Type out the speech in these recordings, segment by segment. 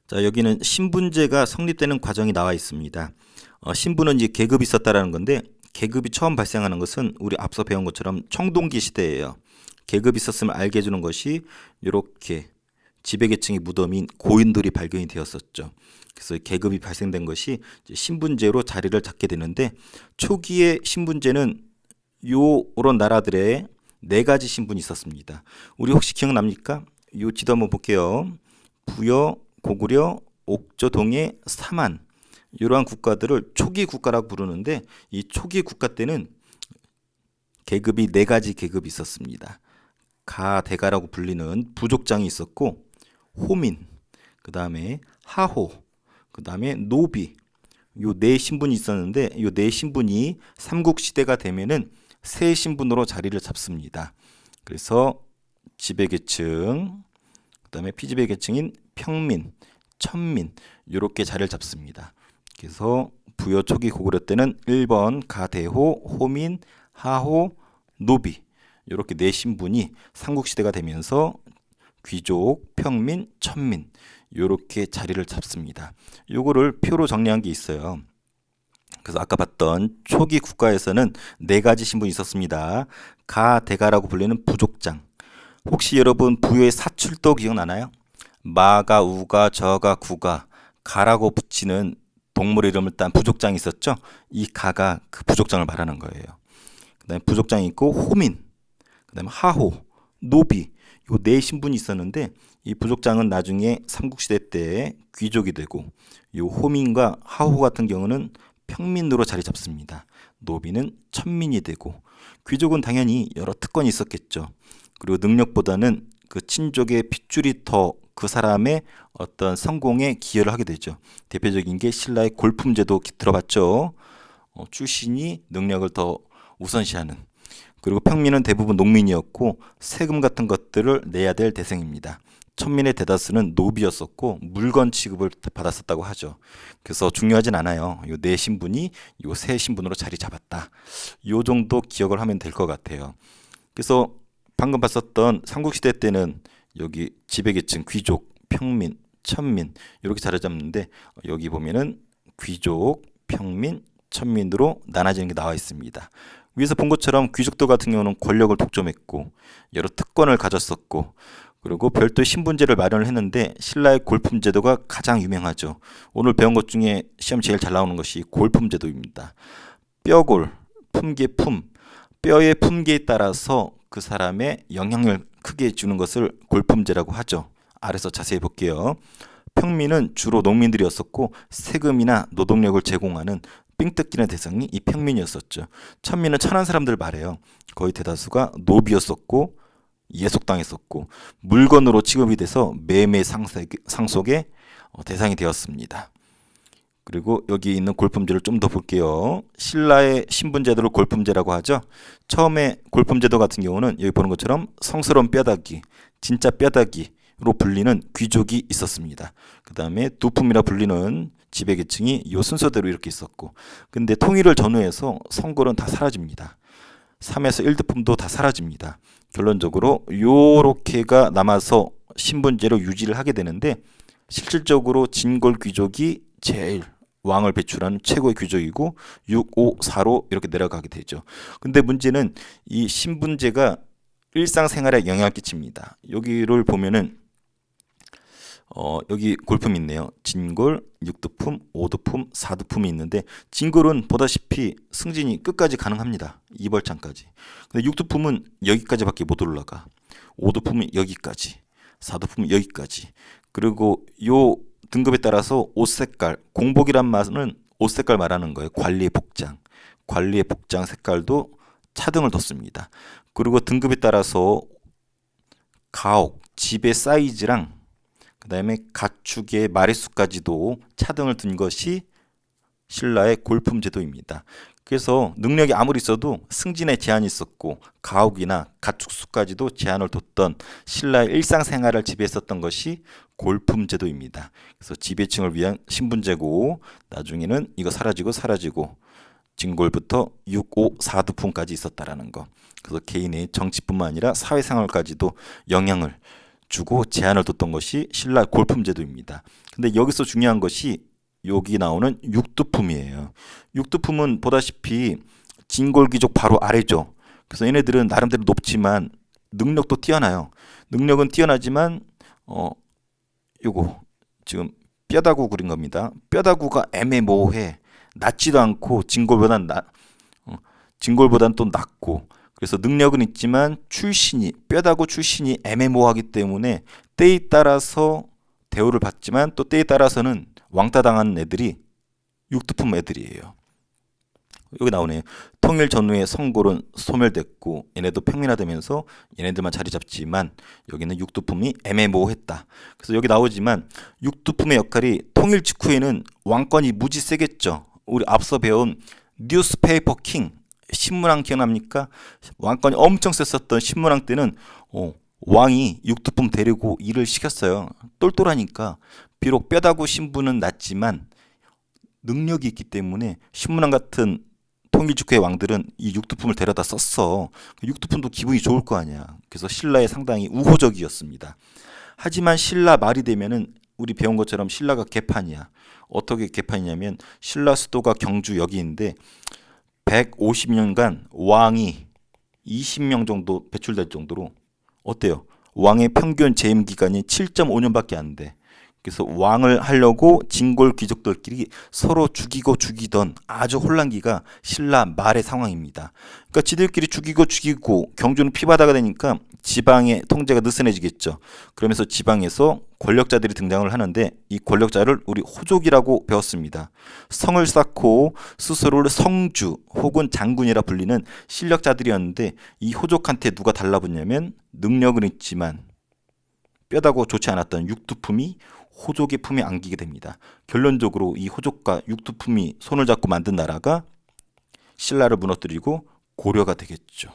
자, 여기는 신분제가 성립되는 과정이 나와 있습니다. 신분은 이제 계급이 있었다라는 건데, 계급이 처음 발생하는 것은 우리 앞서 배운 것처럼 청동기 시대예요. 계급이 있었음을 알게 해주는 것이 이렇게 지배계층의 무덤인 고인돌이 발견이 되었었죠. 그래서 계급이 발생된 것이 이제 신분제로 자리를 잡게 되는데, 초기의 신분제는 요런 나라들의 네 가지 신분이 있었습니다. 우리 혹시 기억납니까? 요 지도 한번 볼게요. 부여, 고구려, 옥조, 동해, 사만, 이러한 국가들을 초기 국가라고 부르는데, 이 초기 국가 때는 계급이 네 가지 계급이 있었습니다. 가, 대가라고 불리는 부족장이 있었고, 호민, 그 다음에 하호, 그 다음에 노비, 요 네 신분이 있었는데, 요 네 신분이 삼국시대가 되면은 새 신분으로 자리를 잡습니다. 그래서 지배계층, 그 다음에 피지배계층인 평민, 천민, 이렇게 자리를 잡습니다. 그래서 부여 초기 고구려 때는 1번 가대호, 호민, 하호, 노비, 이렇게 네 신분이 삼국시대가 되면서 귀족, 평민, 천민, 이렇게 자리를 잡습니다. 요거를 표로 정리한 게 있어요. 그래서 아까 봤던 초기 국가에서는 네 가지 신분이 있었습니다. 가, 대가라고 불리는 부족장. 혹시 여러분 부여의 사출도 기억나나요? 마가, 우가, 저가, 구가, 가라고 붙이는 동물 이름을 딴 부족장이 있었죠? 이 가가 그 부족장을 말하는 거예요. 그 다음에 부족장이 있고 호민, 그 다음에 하호, 노비, 요 네 신분이 있었는데, 이 부족장은 나중에 삼국시대 때 귀족이 되고, 요 호민과 하호 같은 경우는 평민으로 자리 잡습니다. 노비는 천민이 되고, 귀족은 당연히 여러 특권이 있었겠죠. 그리고 능력보다는 그 친족의 핏줄이 더 그 사람의 어떤 성공에 기여를 하게 되죠. 대표적인 게 신라의 골품제도 들어봤죠. 출신이 능력을 더 우선시하는. 그리고 평민은 대부분 농민이었고 세금 같은 것들을 내야 될 대상입니다. 천민의 대다수는 노비였었고 물건 취급을 받았었다고 하죠. 그래서 중요하진 않아요. 요 네 신분이 요 세 신분으로 자리 잡았다. 요 정도 기억을 하면 될 것 같아요. 그래서 방금 봤었던 삼국시대 때는 여기 지배계층, 귀족, 평민, 천민 이렇게 자리 잡는데, 여기 보면은 귀족, 평민, 천민으로 나눠지는 게 나와 있습니다. 위에서 본 것처럼 귀족들 같은 경우는 권력을 독점했고 여러 특권을 가졌었고, 그리고 별도의 신분제를 마련을 했는데 신라의 골품제도가 가장 유명하죠. 오늘 배운 것 중에 시험 제일 잘 나오는 것이 골품제도입니다. 뼈골, 품계, 품, 뼈의 품계에 따라서 그 사람의 영향을 크게 주는 것을 골품제라고 하죠. 아래서 자세히 볼게요. 평민은 주로 농민들이었었고 세금이나 노동력을 제공하는 삥 뜯기는 대상이 이 평민이었었죠. 천민은 천한 사람들 말해요. 거의 대다수가 노비였었고 예속당했었고 물건으로 취급이 돼서 매매 상속의 대상이 되었습니다. 그리고 여기 있는 골품제를 좀 더 볼게요. 신라의 신분제도를 골품제라고 하죠. 처음에 골품제도 같은 경우는 여기 보는 것처럼 성스러운 뼈다귀, 진짜 뼈다귀로 불리는 귀족이 있었습니다. 그 다음에 두품이라 불리는 지배계층이 요 순서대로 이렇게 있었고, 근데 통일을 전후해서 성골은 다 사라집니다. 3에서 1두품도 다 사라집니다. 결론적으로 요렇게가 남아서 신분제로 유지를 하게 되는데, 실질적으로 진골 귀족이 제일 왕을 배출하는 최고의 귀족이고 6, 5, 4로 이렇게 내려가게 되죠. 근데 문제는 이 신분제가 일상생활에 영향을 끼칩니다. 여기를 보면은 여기 골품이 있네요. 진골, 6두품, 5두품, 4두품이 있는데, 진골은 보다시피 승진이 끝까지 가능합니다. 2벌창까지. 근데 6두품은 여기까지밖에 못 올라가. 5두품은 여기까지, 4두품은 여기까지. 그리고 요 등급에 따라서 옷 색깔, 공복이란 말은 옷 색깔 말하는 거예요. 관리의 복장, 관리의 복장 색깔도 차등을 뒀습니다. 그리고 등급에 따라서 가옥, 집의 사이즈랑 그 다음에 가축의 마리수까지도 차등을 둔 것이 신라의 골품제도입니다. 그래서 능력이 아무리 있어도 승진에 제한이 있었고 가옥이나 가축 수까지도 제한을 뒀던 신라의 일상생활을 지배했었던 것이 골품제도입니다. 그래서 지배층을 위한 신분제고, 나중에는 이거 사라지고 진골부터 6, 5, 4두품까지 있었다라는 거. 그래서 개인의 정치뿐만 아니라 사회생활까지도 영향을 주고 제한을 뒀던 것이 신라 골품제도입니다. 근데 여기서 중요한 것이 여기 나오는 육두품이에요. 육두품은 보다시피 진골귀족 바로 아래죠. 그래서 얘네들은 나름대로 높지만 능력도 뛰어나요. 능력은 뛰어나지만 요거 지금 뼈다구 그린 겁니다. 뼈다구가 애매모호해. 낮지도 않고 진골보단 또 낮고, 그래서 능력은 있지만 뼈다구 출신이 애매모호하기 때문에 때에 따라서 대우를 받지만 또 때에 따라서는 왕따 당하는 애들이 육두품 애들이에요. 여기 나오네요. 통일 전후에 성골은 소멸됐고 얘네도 평민화되면서 얘네들만 자리 잡지만 여기는 육두품이 애매모호했다. 그래서 여기 나오지만 육두품의 역할이 통일 직후에는 왕권이 무지 세겠죠. 우리 앞서 배운 뉴스페이퍼 킹, 신문왕 기억납니까? 왕권이 엄청 셌었던 신문왕 때는 왕이 육두품 데리고 일을 시켰어요. 똘똘하니까. 비록 뼈다구 신분은 낮지만 능력이 있기 때문에 신문왕 같은 통일직후의 왕들은 이 육두품을 데려다 썼어. 육두품도 기분이 좋을 거 아니야. 그래서 신라에 상당히 우호적이었습니다. 하지만 신라 말이 되면은 우리 배운 것처럼 신라가 개판이야. 어떻게 개판이냐면 신라 수도가 경주 여기인데 150년간 왕이 20명 정도 배출될 정도로, 어때요? 왕의 평균 재임 기간이 7.5년밖에 안 돼. 그래서 왕을 하려고 진골 귀족들끼리 서로 죽이던 아주 혼란기가 신라 말의 상황입니다. 그러니까 지들끼리 죽이고 경주는 피바다가 되니까 지방의 통제가 느슨해지겠죠. 그러면서 지방에서 권력자들이 등장을 하는데 이 권력자를 우리 호족이라고 배웠습니다. 성을 쌓고 스스로를 성주 혹은 장군이라 불리는 실력자들이었는데 이 호족한테 누가 달라붙냐면 능력은 있지만 뼈다고 좋지 않았던 육두품이 호족의 품에 안기게 됩니다. 결론적으로 이 호족과 육두품이 손을 잡고 만든 나라가 신라를 무너뜨리고 고려가 되겠죠.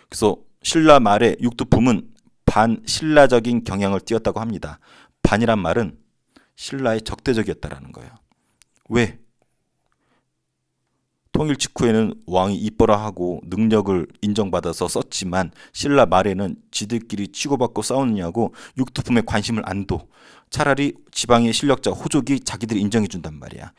그래서 신라 말에 육두품은 반신라적인 경향을 띄었다고 합니다. 반이란 말은 신라의 적대적이었다라는 거예요. 왜? 통일 직후에는 왕이 이뻐라 하고 능력을 인정받아서 썼지만 신라 말에는 지들끼리 치고받고 싸우느냐고 육두품에 관심을 안 둬. 차라리 지방의 실력자 호족이 자기들이 인정해준단 말이야.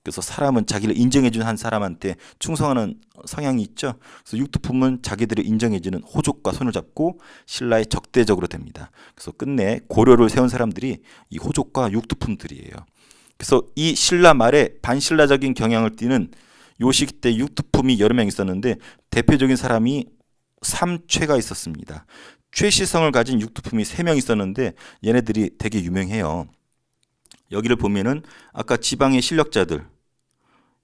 그래서 사람은 자기를 인정해준 한 사람한테 충성하는 성향이 있죠. 그래서 육두품은 자기들을 인정해주는 호족과 손을 잡고 신라의 적대적으로 됩니다. 그래서 끝내 고려를 세운 사람들이 이 호족과 육두품들이에요. 그래서 이 신라 말에 반신라적인 경향을 띠는 요 시기 때 육두품이 여러 명 있었는데 대표적인 사람이 삼최가 있었습니다. 최시성을 가진 육두품이 3명 있었는데 얘네들이 되게 유명해요. 여기를 보면은 아까 지방의 실력자들,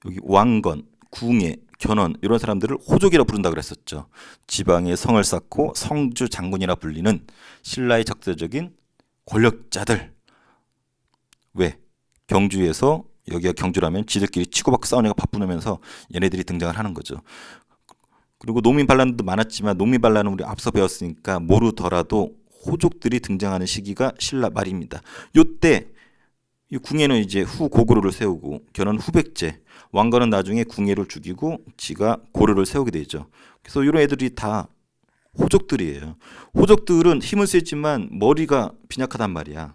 여기 왕건, 궁예, 견원 이런 사람들을 호족이라 부른다 그랬었죠. 지방의 성을 쌓고 성주 장군이라 불리는 신라의 적대적인 권력자들. 왜? 경주에서, 여기가 경주라면 지들끼리 치고받고 싸우니까 바쁘면서 얘네들이 등장을 하는 거죠. 그리고 농민 반란도 많았지만 농민 반란은 우리 앞서 배웠으니까 모르더라도 호족들이 등장하는 시기가 신라 말입니다. 요때 이 궁예는 이제 후 고구려를 세우고 견은 후백제, 왕건은 나중에 궁예를 죽이고 지가 고려를 세우게 되죠. 그래서 이런 애들이 다 호족들이에요. 호족들은 힘은 세지만 머리가 빈약하단 말이야.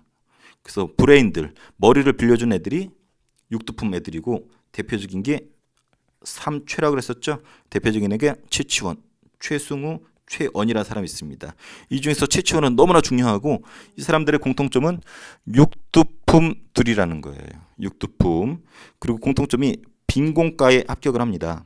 그래서 브레인들, 머리를 빌려준 애들이 육두품 애들이고 대표적인 게 삼최라고 그랬었죠. 대표적인 애가 최치원, 최승우, 최언이라는 사람이 있습니다. 이 중에서 최치원은 너무나 중요하고 이 사람들의 공통점은 육두품들이라는 거예요. 육두품. 그리고 공통점이 빈공과에 합격을 합니다.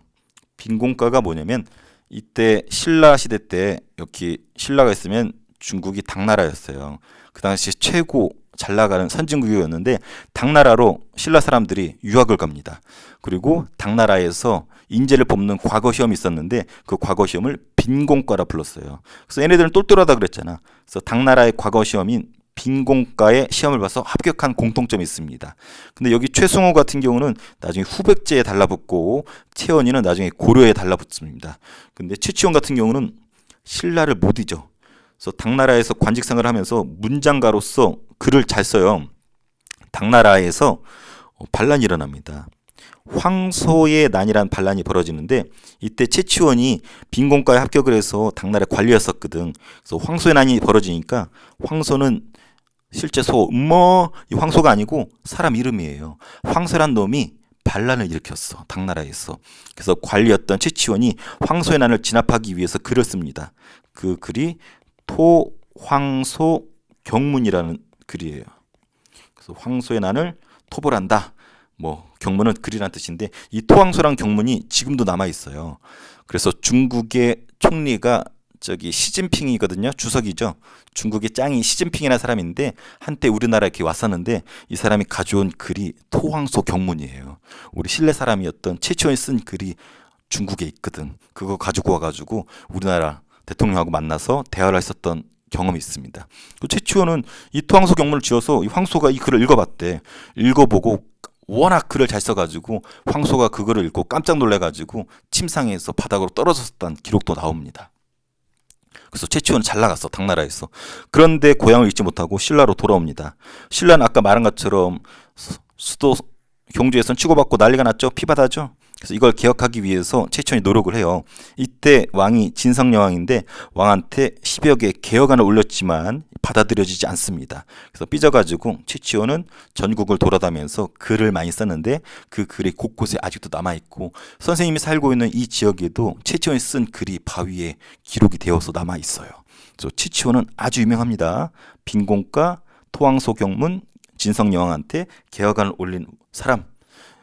빈공과가 뭐냐면 이때 신라 시대 때 여기 신라가 있으면 중국이 당나라였어요. 그 당시 최고 잘 나가는 선진국이었는데 당나라로 신라 사람들이 유학을 갑니다. 그리고 당나라에서 인재를 뽑는 과거 시험이 있었는데 그 과거 시험을 빈공과라 불렀어요. 그래서 얘네들은 똘똘하다 그랬잖아. 그래서 당나라의 과거 시험인 빈공과의 시험을 봐서 합격한 공통점이 있습니다. 근데 여기 최승호 같은 경우는 나중에 후백제에 달라붙고 최언이는 나중에 고려에 달라붙습니다. 근데 최치원 같은 경우는 신라를 못 잊어. 그래서 당나라에서 관직생활을 하면서 문장가로서 글을 잘 써요. 당나라에서 반란이 일어납니다. 황소의 난이라는 반란이 벌어지는데 이때 최치원이 빈곤과에 합격을 해서 당나라 관리였었거든. 그래서 황소의 난이 벌어지니까 황소는 실제 이 황소가 아니고 사람 이름이에요. 황소란 놈이 반란을 일으켰어, 당나라에서. 그래서 관리였던 최치원이 황소의 난을 진압하기 위해서 글을 씁니다. 그 글이 토황소 경문이라는 글이에요. 그래서 황소의 난을 토벌한다. 경문은 글이란 뜻인데 이 토황소란 경문이 지금도 남아 있어요. 그래서 중국의 총리가 시진핑이거든요. 주석이죠. 중국의 짱이 시진핑이라는 사람인데 한때 우리나라에 이렇게 왔었는데 이 사람이 가져온 글이 토황소 경문이에요. 우리 신라 사람이었던 최치원이 쓴 글이 중국에 있거든. 그거 가지고 와가지고 우리나라 대통령하고 만나서 대화를 했었던 경험이 있습니다. 최치원은 이 토황소 경문을 지어서 이 황소가 이 글을 읽어봤대. 읽어보고 워낙 글을 잘 써가지고 황소가 그거를 읽고 깜짝 놀래가지고 침상에서 바닥으로 떨어졌었다는 기록도 나옵니다. 그래서 최치원은 잘 나갔어, 당나라에서. 그런데 고향을 잊지 못하고 신라로 돌아옵니다. 신라는 아까 말한 것처럼 수도 경주에선 치고받고 난리가 났죠. 피바다죠. 그래서 이걸 개혁하기 위해서 최치원이 노력을 해요. 이때 왕이 진성여왕인데 왕한테 10여 개 개혁안을 올렸지만 받아들여지지 않습니다. 그래서 삐져가지고 최치원은 전국을 돌아다니면서 글을 많이 썼는데 그 글이 곳곳에 아직도 남아있고 선생님이 살고 있는 이 지역에도 최치원이 쓴 글이 바위에 기록이 되어서 남아있어요. 그래서 최치원은 아주 유명합니다. 빈곤과 토황소 경문, 진성여왕한테 개혁안을 올린 사람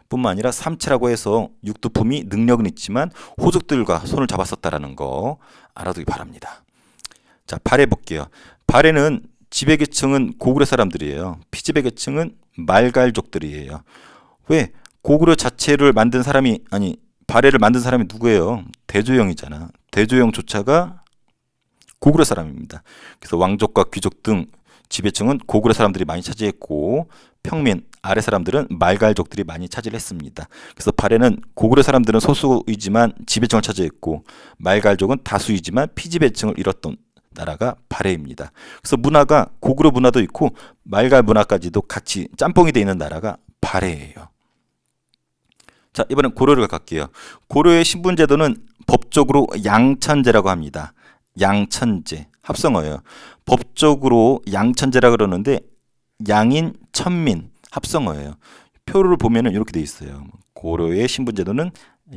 뿐만 아니라 삼체라고 해서 육두품이 능력은 있지만 호족들과 손을 잡았었다라는 거 알아두기 바랍니다. 자, 발해 볼게요. 발해는 지배계층은 고구려 사람들이에요. 피지배계층은 말갈족들이에요. 왜? 고구려 자체를 만든 사람이 발해를 만든 사람이 누구예요? 대조영이잖아. 대조영조차가 고구려 사람입니다. 그래서 왕족과 귀족 등 지배층은 고구려 사람들이 많이 차지했고 평민, 아래 사람들은 말갈족들이 많이 차지를 했습니다. 그래서 발해는 고구려 사람들은 소수이지만 지배층을 차지했고 말갈족은 다수이지만 피지배층을 이뤘던 나라가 발해입니다. 그래서 문화가 고구려 문화도 있고 말갈 문화까지도 같이 짬뽕이 되어 있는 나라가 발해예요. 자, 이번엔 고려를 갈게요. 고려의 신분제도는 법적으로 양천제라고 합니다. 양천제, 합성어예요. 법적으로 양천제라 그러는데 양인, 천민, 합성어예요. 표를 보면은 이렇게 돼 있어요. 고려의 신분제도는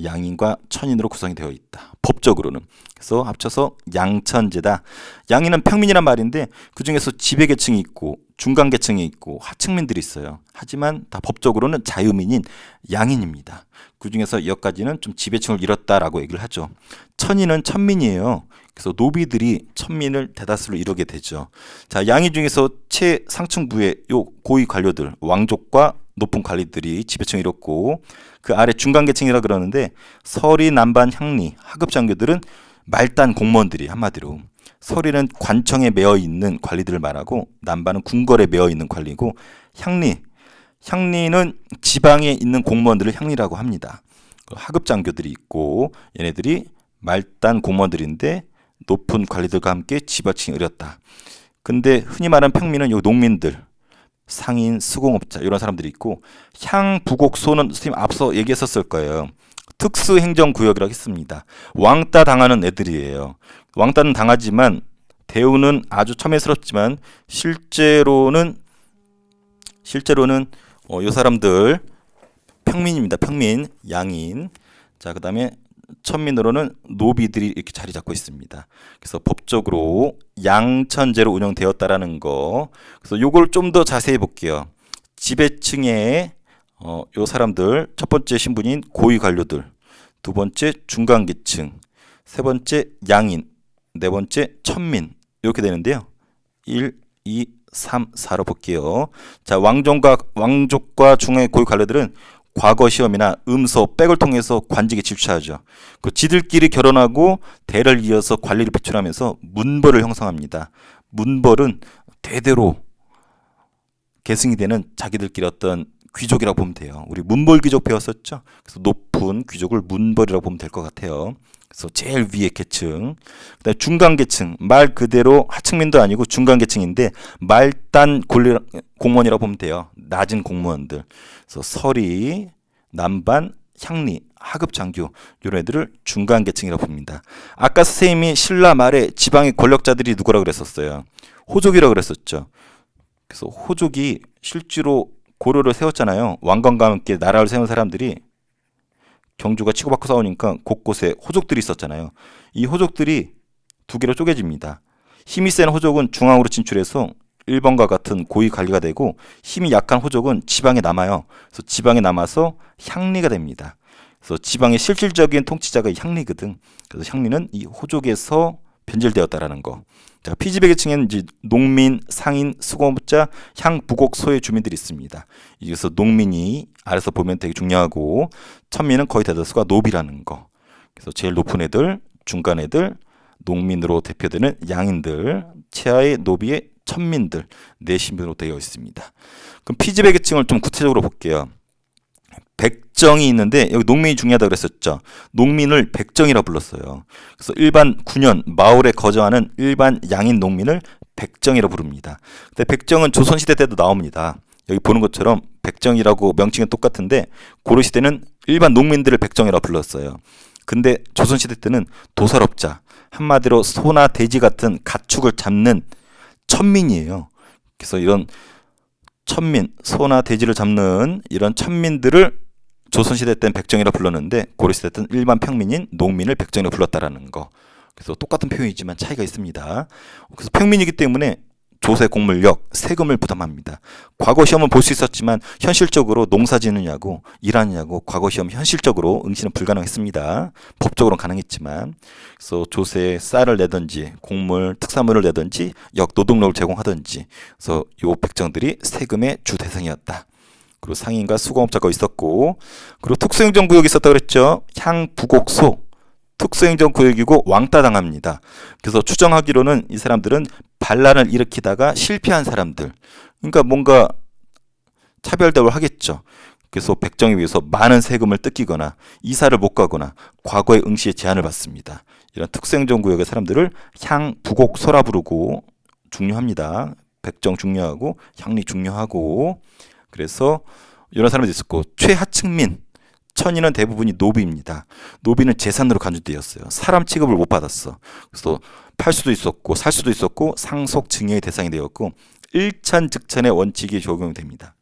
양인과 천인으로 구성이 되어 있다. 법적으로는. 그래서 합쳐서 양천제다. 양인은 평민이란 말인데 그 중에서 지배계층이 있고 중간계층이 있고 하층민들이 있어요. 하지만 다 법적으로는 자유민인 양인입니다. 그 중에서 여기까지는 좀 지배층을 잃었다라고 얘기를 하죠. 천인은 천민이에요. 그래서 노비들이 천민을 대다수로 이루게 되죠. 자, 양인 중에서 최상층부의 요 고위 관료들, 왕족과 높은 관리들이 지배층을 이뤘고 그 아래 중간계층이라 그러는데 서리, 남반, 향리, 하급 장교들은 말단 공무원들이 한마디로 서리는 관청에 매여 있는 관리들을 말하고 남반은 궁궐에 매여 있는 관리고 향리는 지방에 있는 공무원들을 향리라고 합니다. 하급 장교들이 있고 얘네들이 말단 공무원들인데 높은 관리들과 함께 지배층이 이뤘다. 근데 흔히 말하는 평민은 요 농민들, 상인, 수공업자 이런 사람들이 있고 향부곡소는 선생님 앞서 얘기했었을 거예요. 특수행정구역이라고 했습니다. 왕따 당하는 애들이에요. 왕따는 당하지만 대우는 아주 첨예스럽지만 실제로는 요 사람들 평민입니다. 평민, 양인. 자, 그다음에 천민으로는 노비들이 이렇게 자리 잡고 있습니다. 그래서 법적으로 양천제로 운영되었다라는 거. 그래서 요걸 좀 더 자세히 볼게요. 지배층의 요 사람들 첫 번째 신분인 고위 관료들, 두 번째 중간계층, 세 번째 양인, 네 번째 천민 이렇게 되는데요. 1, 2, 3, 4로 볼게요. 자, 왕족과 중앙의 고위 관료들은 과거 시험이나 음소, 백을 통해서 관직에 집중하죠. 그 지들끼리 결혼하고 대를 이어서 관리를 배출하면서 문벌을 형성합니다. 문벌은 대대로 계승이 되는 자기들끼리 어떤 귀족이라고 보면 돼요. 우리 문벌 귀족 배웠었죠. 그래서 높은 귀족을 문벌이라고 보면 될 것 같아요. 그래서 제일 위의 계층, 그다음에 중간계층, 말 그대로 하층민도 아니고 중간계층인데 말단 공무원이라고 보면 돼요. 낮은 공무원들. 그래서 서리, 남반, 향리, 하급 장교 이런 애들을 중간 계층이라고 봅니다. 아까 선생님이 신라 말에 지방의 권력자들이 누구라고 그랬었어요? 호족이라고 그랬었죠. 그래서 호족이 실제로 고려를 세웠잖아요. 왕건과 함께 나라를 세운 사람들이 경주가 치고받고 싸우니까 곳곳에 호족들이 있었잖아요. 이 호족들이 두 개로 쪼개집니다. 힘이 센 호족은 중앙으로 진출해서 일본과 같은 고위 관리가 되고, 힘이 약한 호족은 지방에 남아요. 그래서 지방에 남아서 향리가 됩니다. 그래서 지방의 실질적인 통치자가 향리거든. 그래서 향리는 이 호족에서 변질되었다라는 거. 자, 피지배 계층에는 이제 농민, 상인, 수공업자, 향, 부곡, 소의 주민들이 있습니다. 여기서 농민이 아래서 보면 되게 중요하고, 천민은 거의 대다수가 노비라는 거. 그래서 제일 높은 애들, 중간 애들, 농민으로 대표되는 양인들, 최하의 노비의 천민들, 네 신분으로 되어 있습니다. 그럼 피지배 계층을 좀 구체적으로 볼게요. 백정이 있는데 여기 농민이 중요하다고 그랬었죠. 농민을 백정이라 불렀어요. 그래서 일반 군현, 마을에 거주하는 일반 양인 농민을 백정이라 부릅니다. 근데 백정은 조선시대 때도 나옵니다. 여기 보는 것처럼 백정이라고 명칭은 똑같은데 고려시대는 일반 농민들을 백정이라 불렀어요. 근데 조선시대 때는 도살업자, 한마디로 소나 돼지 같은 가축을 잡는 천민이에요. 그래서 이런 천민, 소나 돼지를 잡는 이런 천민들을 조선시대 때는 백정이라 불렀는데 고려시대 때는 일반 평민인 농민을 백정이라 불렀다라는 거. 그래서 똑같은 표현이지만 차이가 있습니다. 그래서 평민이기 때문에 조세 공물역, 세금을 부담합니다. 과거 시험은 볼 수 있었지만 현실적으로 농사 지느냐고 일하느냐고 과거 시험 현실적으로 응시는 불가능했습니다. 법적으로는 가능했지만. 그래서 조세 쌀을 내든지 곡물, 특산물을 내든지 역 노동력을 제공하든지, 그래서 요 백정들이 세금의 주 대상이었다. 그리고 상인과 수공업자가 있었고, 그리고 특수행정구역이 있었다고 그랬죠. 향, 부곡, 소. 특수행정구역이고 왕따 당합니다. 그래서 추정하기로는 이 사람들은 반란을 일으키다가 실패한 사람들. 그러니까 뭔가 차별대우를 하겠죠. 그래서 백정에 비해서 많은 세금을 뜯기거나 이사를 못 가거나 과거의 응시에 제한을 받습니다. 이런 특수행정구역의 사람들을 향, 부곡, 소라 부르고 중요합니다. 백정 중요하고 향리 중요하고. 그래서 이런 사람들이 있었고, 최하층민, 천인은 대부분이 노비입니다. 노비는 재산으로 간주되었어요. 사람 취급을 못 받았어. 그래서 팔 수도 있었고 살 수도 있었고 상속 증여의 대상이 되었고, 일찬즉천의 원칙이 적용됩니다.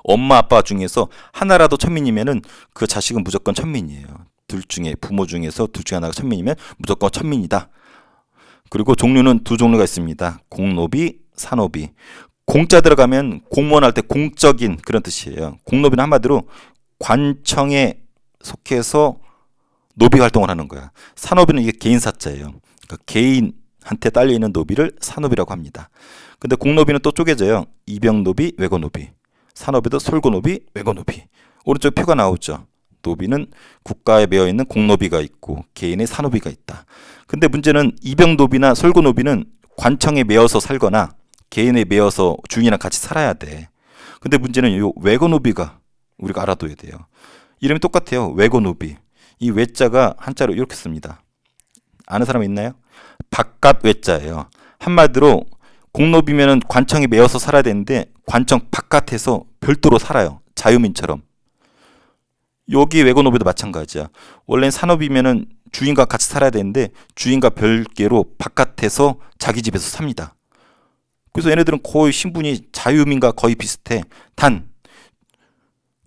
엄마 아빠 중에서 하나라도 천민이면은 그 자식은 무조건 천민이에요. 둘 중에 부모 중에서 둘 중에 하나가 천민이면 무조건 천민이다. 그리고 종류는 두 종류가 있습니다. 공노비, 사노비. 공자 들어가면 공무원 할 때 공적인 그런 뜻이에요. 공노비는 한마디로 관청에 속해서 노비 활동을 하는 거야. 사노비는 이게 개인 사자예요. 그러니까 개인한테 딸려 있는 노비를 사노비라고 합니다. 근데 공노비는 또 쪼개져요. 이병노비, 외고노비. 사노비도 솔고노비, 외고노비. 오른쪽 표가 나오죠. 노비는 국가에 매여 있는 공노비가 있고 개인의 사노비가 있다. 근데 문제는 이병노비나 솔고노비는 관청에 매여서 살거나 개인에 매여서 주인이랑 같이 살아야 돼. 근데 문제는 이 외고노비가 우리가 알아둬야 돼요. 이름이 똑같아요. 외고노비. 이 외자가 한자로 이렇게 씁니다. 아는 사람 있나요? 바깥 외자예요. 한마디로 공노비면은 관청에 매여서 살아야 되는데 관청 바깥에서 별도로 살아요. 자유민처럼. 여기 외고노비도 마찬가지야. 원래는 산업이면은 주인과 같이 살아야 되는데 주인과 별개로 바깥에서 자기 집에서 삽니다. 그래서 얘네들은 거의 신분이 자유민과 거의 비슷해. 단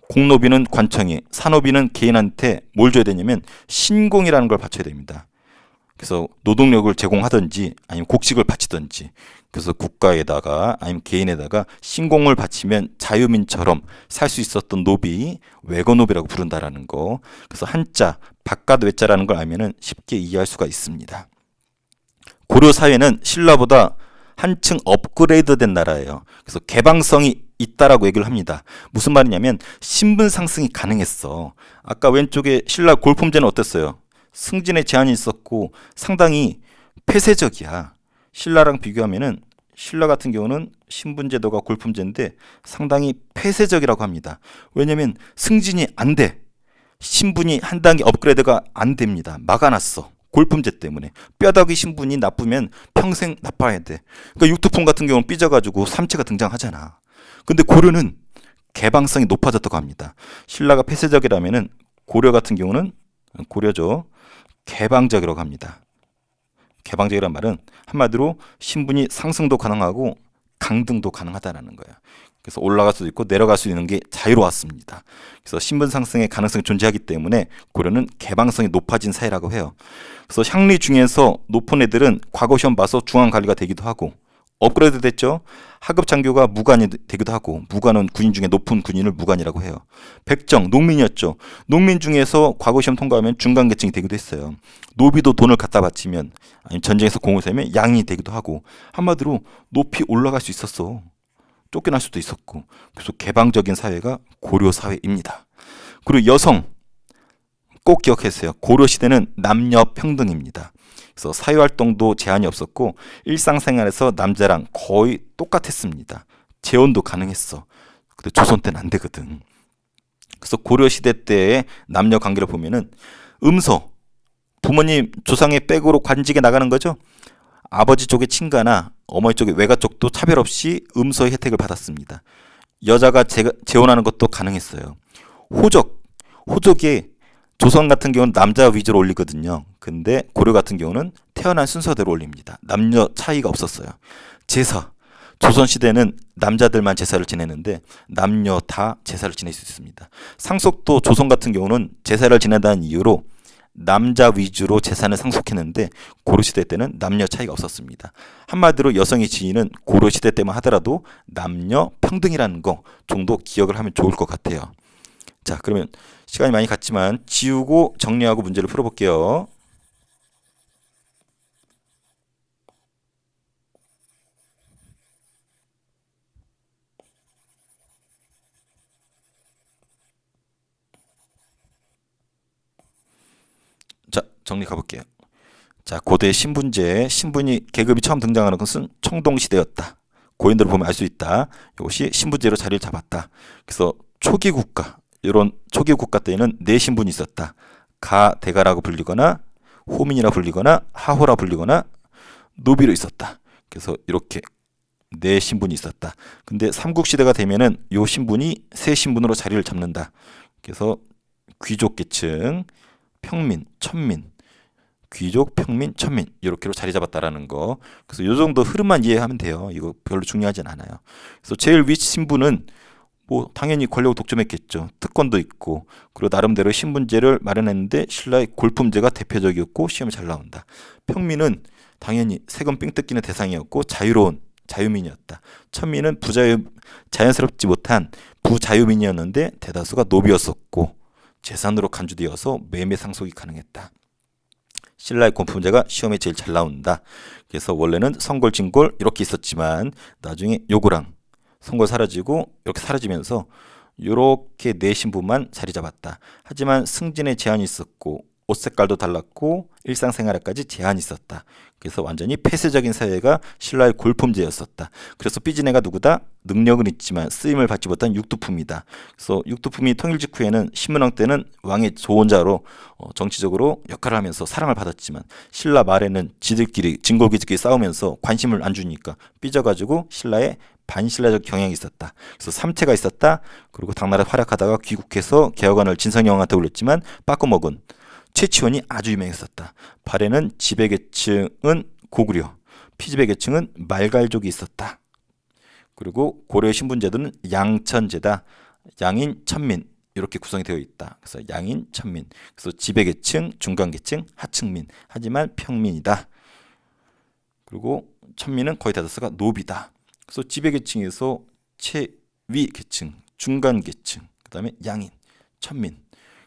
공노비는 관청에, 산업인은 개인한테 뭘 줘야 되냐면 신공이라는 걸 바쳐야 됩니다. 그래서 노동력을 제공하든지 아니면 곡식을 바치든지, 그래서 국가에다가 아니면 개인에다가 신공을 바치면 자유민처럼 살 수 있었던 노비, 외고노비라고 부른다라는 거. 그래서 한자, 바깥 외자라는 걸 알면은 쉽게 이해할 수가 있습니다. 고려 사회는 신라보다 한층 업그레이드된 나라예요. 그래서 개방성이 있다라고 얘기를 합니다. 무슨 말이냐면 신분 상승이 가능했어. 아까 왼쪽에 신라 골품제는 어땠어요? 승진에 제한이 있었고 상당히 폐쇄적이야. 신라랑 비교하면은 신라 같은 경우는 신분제도가 골품제인데 상당히 폐쇄적이라고 합니다. 왜냐면 승진이 안 돼. 신분이 한 단계 업그레이드가 안 됩니다. 막아놨어. 골품제 때문에. 뼈다귀 신분이 나쁘면 평생 나빠야 돼. 그러니까 육두품 같은 경우는 삐져가지고 삼체가 등장하잖아. 근데 고려는 개방성이 높아졌다고 합니다. 신라가 폐쇄적이라면은 고려 같은 경우는 고려죠. 개방적이라고 합니다. 개방적이란 말은 한마디로 신분이 상승도 가능하고 강등도 가능하다라는 거예요. 그래서 올라갈 수도 있고 내려갈 수 있는 게 자유로웠습니다. 그래서 신분 상승의 가능성이 존재하기 때문에 고려는 개방성이 높아진 사회라고 해요. 그래서 향리 중에서 높은 애들은 과거 시험 봐서 중앙관리가 되기도 하고, 업그레이드 됐죠. 하급 장교가 무관이 되기도 하고, 무관은 군인 중에 높은 군인을 무관이라고 해요. 백정, 농민이었죠. 농민 중에서 과거 시험 통과하면 중간계층이 되기도 했어요. 노비도 돈을 갖다 바치면, 아니면 전쟁에서 공을 세면 양이 되기도 하고, 한마디로 높이 올라갈 수 있었어. 쫓겨날 수도 있었고. 그래서 개방적인 사회가 고려 사회입니다. 그리고 여성, 꼭 기억하세요. 고려 시대는 남녀 평등입니다. 그래서 사회활동도 제한이 없었고 일상생활에서 남자랑 거의 똑같았습니다. 재혼도 가능했어. 근데 조선 때는 안 되거든. 그래서 고려 시대 때의 남녀 관계를 보면은 음소, 부모님 조상의 백으로 관직에 나가는 거죠. 아버지 쪽의 친가나 어머니 쪽의 외가 쪽도 차별 없이 음소의 혜택을 받았습니다. 여자가 재혼하는 것도 가능했어요. 호족이 조선 같은 경우는 남자 위주로 올리거든요. 근데 고려 같은 경우는 태어난 순서대로 올립니다. 남녀 차이가 없었어요. 제사, 조선시대는 남자들만 제사를 지내는데 남녀 다 제사를 지낼 수 있습니다. 상속도 조선 같은 경우는 제사를 지낸다는 이유로 남자 위주로 제사는 상속했는데 고려시대 때는 남녀 차이가 없었습니다. 한마디로 여성의 지위는 고려시대 때만 하더라도 남녀 평등이라는 거 정도 기억을 하면 좋을 것 같아요. 자, 그러면 시간이 많이 갔지만 지우고 정리하고 문제를 풀어볼게요. 자, 정리 가볼게요. 자, 고대 신분제, 신분이 계급이 처음 등장하는 것은 청동시대였다. 고인들을 보면 알 수 있다. 이것이 신분제로 자리를 잡았다. 그래서 초기 국가, 이런 초기 국가 때에는 네 신분이 있었다. 가, 대가라고 불리거나 호민이라 불리거나 하호라 불리거나 노비로 있었다. 그래서 이렇게 네 신분이 있었다. 근데 삼국시대가 되면은 요 신분이 세 신분으로 자리를 잡는다. 그래서 귀족 계층, 평민, 천민, 귀족, 평민, 천민 이렇게로 자리 잡았다라는 거. 그래서 요 정도 흐름만 이해하면 돼요. 이거 별로 중요하진 않아요. 그래서 제일 위 신분은 뭐 당연히 권력을 독점했겠죠. 특권도 있고, 그리고 나름대로 신분제를 마련했는데 신라의 골품제가 대표적이었고 시험에 잘 나온다. 평민은 당연히 세금 삥 뜯기는 대상이었고 자유로운 자유민이었다. 천민은 자연스럽지 못한 부자유민이었는데 대다수가 노비였었고 재산으로 간주되어서 매매 상속이 가능했다. 신라의 골품제가 시험에 제일 잘 나온다. 그래서 원래는 성골, 진골 이렇게 있었지만 나중에 요구랑 성골 사라지고 이렇게 사라지면서 이렇게 네 신분만 자리 잡았다. 하지만 승진에 제한이 있었고 옷 색깔도 달랐고 일상생활에까지 제한이 있었다. 그래서 완전히 폐쇄적인 사회가 신라의 골품제였었다. 그래서 삐진 애가 누구다? 능력은 있지만 쓰임을 받지 못한 육두품이다. 그래서 육두품이 통일 직후에는 신문왕 때는 왕의 조언자로 정치적으로 역할을 하면서 사랑을 받았지만 신라 말에는 지들끼리 진골기지끼리 싸우면서 관심을 안 주니까 삐져가지고 신라의 반신라적 경향이 있었다. 그래서 삼태가 있었다. 그리고 당나라 활약하다가 귀국해서 개혁안을 진성여왕한테 올렸지만 빠꾸먹은 최치원이 아주 유명했었다. 발에는 지배계층은 고구려, 피지배계층은 말갈족이 있었다. 그리고 고려의 신분제도는 양천제다. 양인, 천민 이렇게 구성이 되어 있다. 그래서 양인, 천민. 그래서 지배계층, 중간계층, 하층민. 하지만 평민이다. 그리고 천민은 거의 대다수가 노비다. 그래서 지배계층에서 최위계층, 중간계층, 그 다음에 양인, 천민.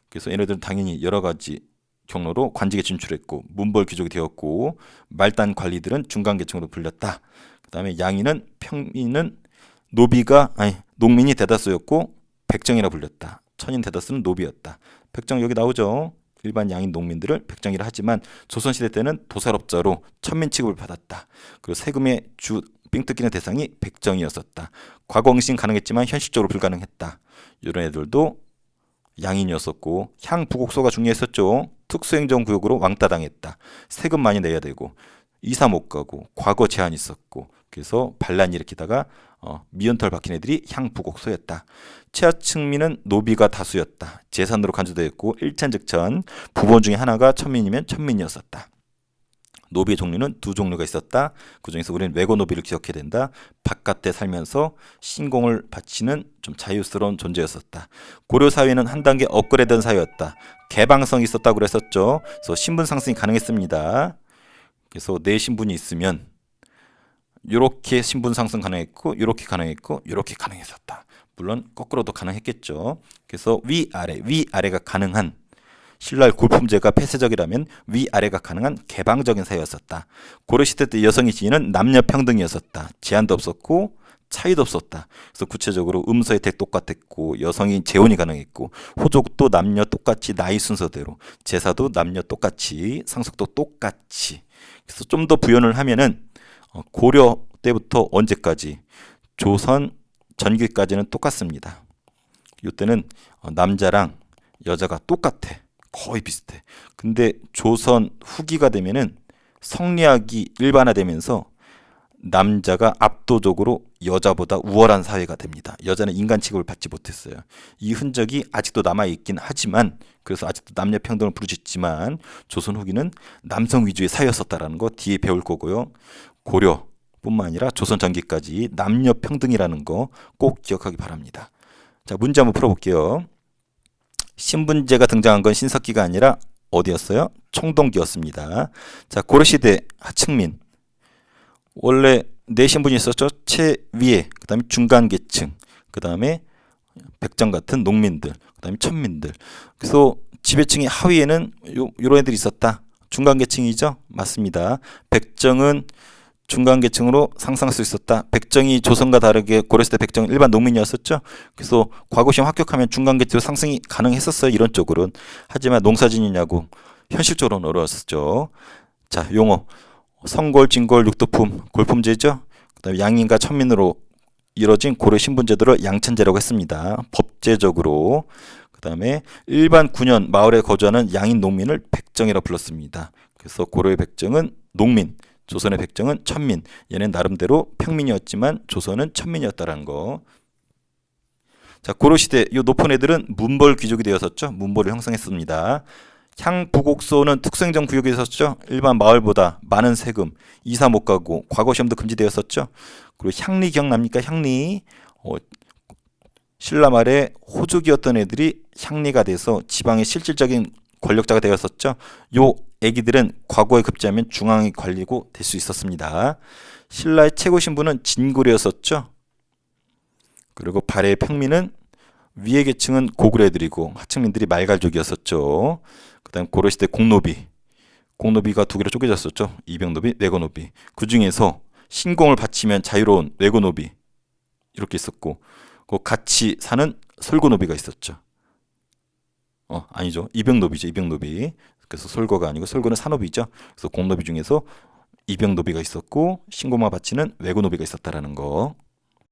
그래서 얘네들은 당연히 여러 가지 경로로 관직에 진출했고 문벌 귀족이 되었고 말단 관리들은 중간계층으로 불렸다. 그 다음에 양인은 평민은 농민이 대다수였고 백정이라 불렸다. 천인 대다수는 노비였다. 백정 여기 나오죠. 일반 양인 농민들을 백정이라 하지만 조선시대 때는 도살업자로 천민 취급을 받았다. 그리고 세금의 주 삥뜯기는 대상이 백정이었었다. 과거응신 가능했지만 현실적으로 불가능했다. 이런 애들도 양인이었었고 향부곡소가 중요했었죠. 특수행정구역으로 왕따 당했다. 세금 많이 내야 되고 이사 못 가고 과거 제한이 있었고 그래서 반란 일으키다가 미연털 박힌 애들이 향부곡소였다. 최하층민은 노비가 다수였다. 재산으로 간주되었고 일찬즉천 부본 중에 하나가 천민이면 천민이었었다. 노비의 종류는 두 종류가 있었다. 그 중에서 우리는 외고 노비를 기억해야 된다. 바깥에 살면서 신공을 바치는 좀 자유스러운 존재였었다. 고려 사회는 한 단계 업그레이드된 사회였다. 개방성이 있었다고 그랬었죠. 그래서 신분 상승이 가능했습니다. 그래서 내 신분이 있으면 이렇게 신분 상승 가능했고, 이렇게 가능했고, 이렇게 가능했었다. 물론 거꾸로도 가능했겠죠. 그래서 위아래가 가능한, 신라의 골품제가 폐쇄적이라면 위아래가 가능한 개방적인 사회였었다. 고려시대 때 여성의 지위는 남녀 평등이었었다. 제한도 없었고 차이도 없었다. 그래서 구체적으로 음서 혜택 똑같았고, 여성이 재혼이 가능했고, 호족도 남녀 똑같이 나이 순서대로, 제사도 남녀 똑같이, 상속도 똑같이. 그래서 좀 더 부연을 하면은 고려 때부터 언제까지, 조선 전기까지는 똑같습니다. 이때는 남자랑 여자가 똑같아. 거의 비슷해. 근데 조선 후기가 되면은 성리학이 일반화되면서 남자가 압도적으로 여자보다 우월한 사회가 됩니다. 여자는 인간 취급을 받지 못했어요. 이 흔적이 아직도 남아있긴 하지만, 그래서 아직도 남녀 평등을 부르짖지만 조선 후기는 남성 위주의 사회였었다라는 거 뒤에 배울 거고요. 고려뿐만 아니라 조선 전기까지 남녀 평등이라는 거 꼭 기억하기 바랍니다. 자, 문제 한번 풀어볼게요. 신분제가 등장한 건 신석기가 아니라 어디였어요? 청동기였습니다. 자, 고려시대 하층민. 원래 네 신분이 있었죠. 최위에, 그 다음에 중간계층, 그 다음에 백정 같은 농민들, 그 다음에 천민들. 그래서 지배층의 하위에는 요런 애들이 있었다. 중간계층이죠. 맞습니다. 백정은 중간계층으로 상상할 수 있었다. 백정이 조선과 다르게 고려시대 백정은 일반 농민이었었죠. 그래서 과거시험 합격하면 중간계층 상승이 가능했었어요. 이론적으로는. 하지만 농사진이냐고 현실적으로는 어려웠었죠. 자, 용어. 성골, 진골, 육도품, 골품제죠. 그 다음에 양인과 천민으로 이뤄진 고려 신분제도를 양천제라고 했습니다. 법제적으로. 그 다음에 일반 군현, 마을에 거주하는 양인 농민을 백정이라고 불렀습니다. 그래서 고려의 백정은 농민, 조선의 백정은 천민. 얘는 나름대로 평민이었지만 조선은 천민이었다라는 거. 자, 고려시대 이 높은 애들은 문벌 귀족이 되었었죠. 문벌을 형성했습니다. 향부곡소는 특수행정 구역에 있었죠. 일반 마을보다 많은 세금, 이사 못 가고 과거 시험도 금지되었었죠. 그리고 향리 기억납니까? 향리. 신라 말에 호족이었던 애들이 향리가 돼서 지방의 실질적인 권력자가 되었었죠. 요 애기들은 과거에 급제하면 중앙에 관리고 될 수 있었습니다. 신라의 최고 신분은 진골이었었죠. 그리고 발해의 평민은 위의 계층은 고구려 애들이고 하층민들이 말갈족이었었죠. 그 다음 고려시대 공노비가 두 개로 쪼개졌었죠. 이병노비, 외고노비. 그 중에서 신공을 바치면 자유로운 외고노비 이렇게 있었고, 같이 사는 솔고노비가 있었죠. 아니죠. 이병노비죠. 이병노비. 그래서 솔고가 아니고 솔고는 산노비죠. 그래서 공노비 중에서 이병노비가 있었고 신공만 바치는 외고노비가 있었다라는 거.